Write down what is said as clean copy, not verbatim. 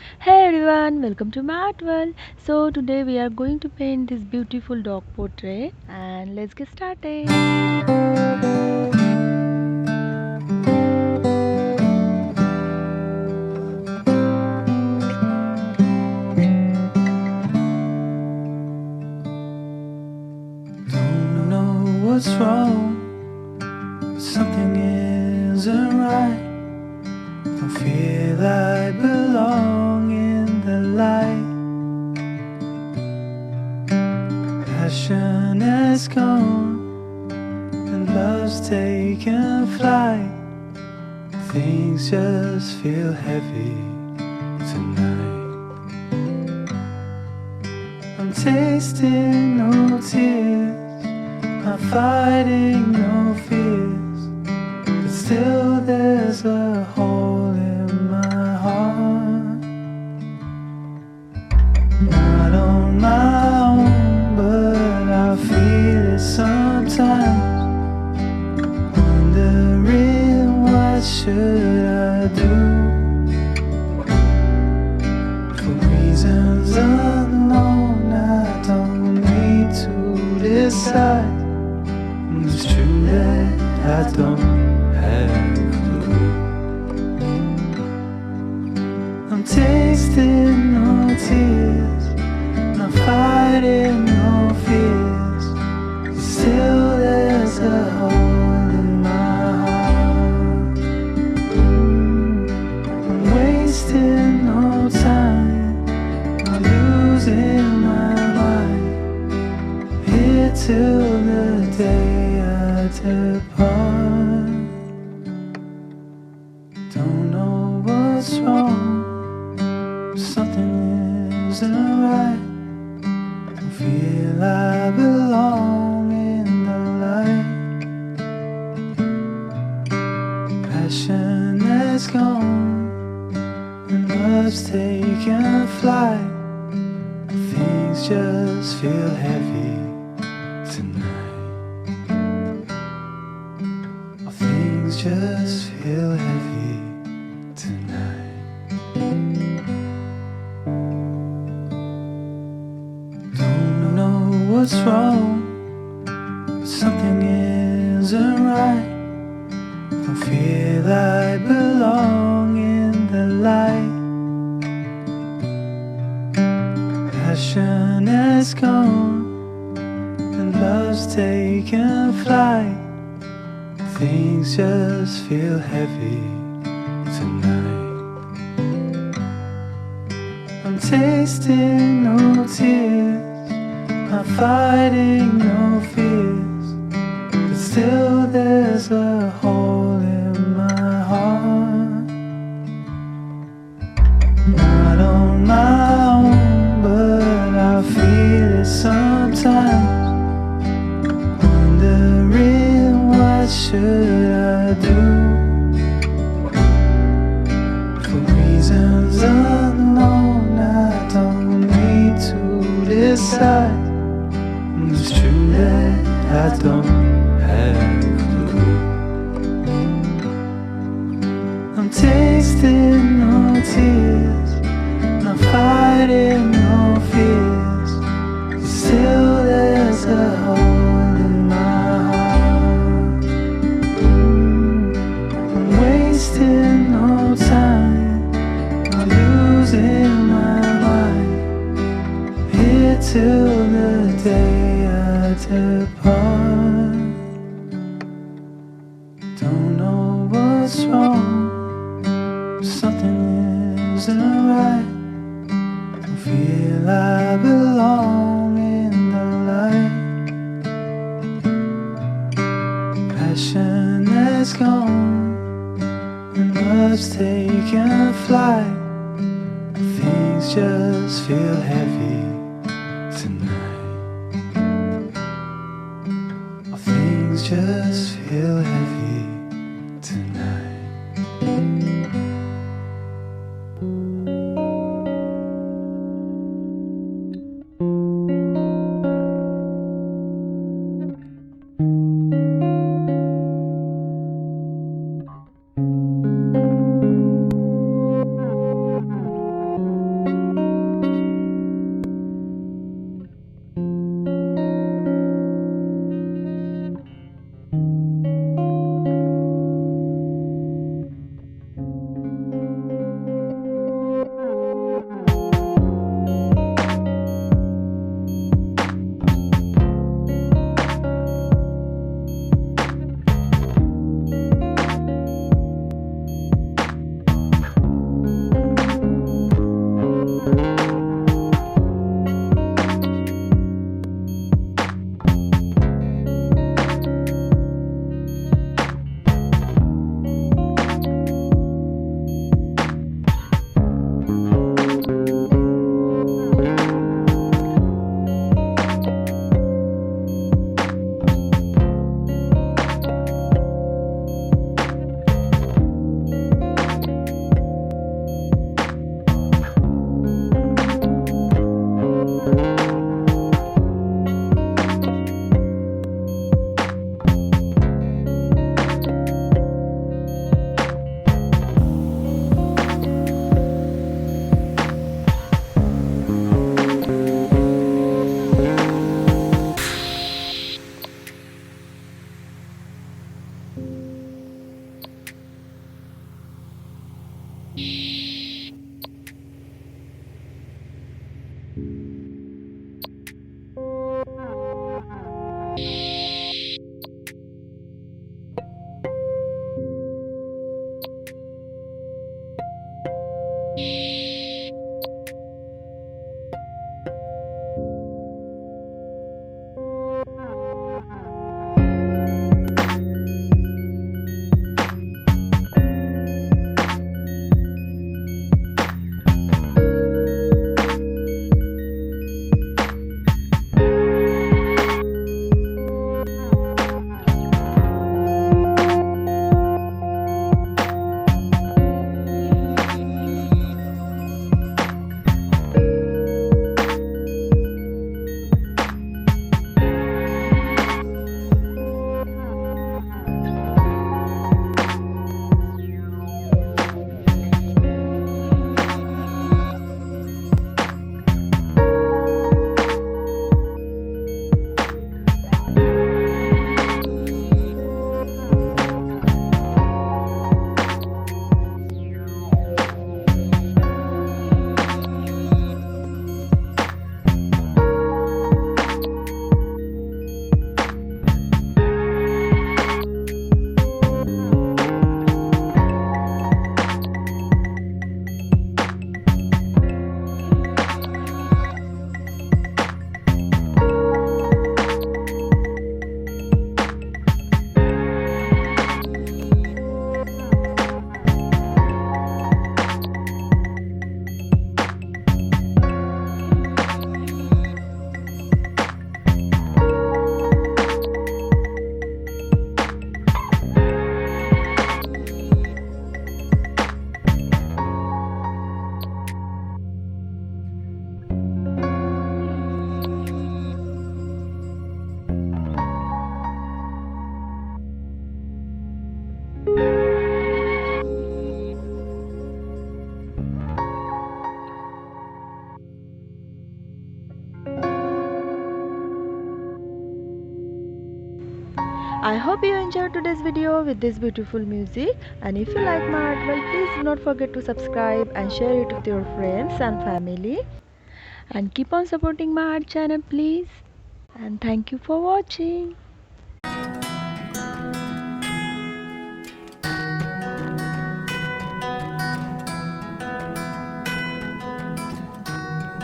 Hey everyone, welcome to my art world. So today we are going to paint this beautiful dog portrait and let's get started. Don't know what's wrong, but something isn't right. Don't feel I belong in the light. Passion has gone and love's taken flight. Things just feel heavy tonight. I'm tasting no tears, I'm fighting no fears, but still there's a hole in my heart. Not on my own, but I feel it sometimes. Wondering what should I do? For reasons unknown, I don't need to decide. It's true that I don't have a clue. I'm tasting no tears, I'm fighting no fears, but still there's a hole in my heart. I'm wasting no time, I'm losing my mind, here till the day I depart. Don't know what's wrong, something isn't right. Don't feel I belong in the light. Passion has gone and love's taken flight. Things just feel heavy tonight. Things just feel heavy tonight. Don't know what's wrong, but something isn't right. Don't feel I belong in the light. Passion has gone and love's taken flight. Things just feel heavy tonight. I'm tasting no tears, I'm fighting no fears, but still there's a hole in my heart. Not on my own, but I feel it sometimes. Wondering what should I do? For reasons unknown, I don't need to decide. It's true that I don't have a clue. I'm tasting no tears, I'm fighting no fears, but still there's a hole in my heart. I'm wasting no time, I'm losing my mind, here till the day I depart. Don't know what's wrong, something isn't right. Don't feel I belong in the light. Passion has gone and love's taken flight. Things just feel heavy tonight. Things just feel heavy tonight. I hope you enjoyed today's video with this beautiful music, and if you like my art, well, please do not forget to subscribe and share it with your friends and family, and keep on supporting my art channel please. And thank you for watching.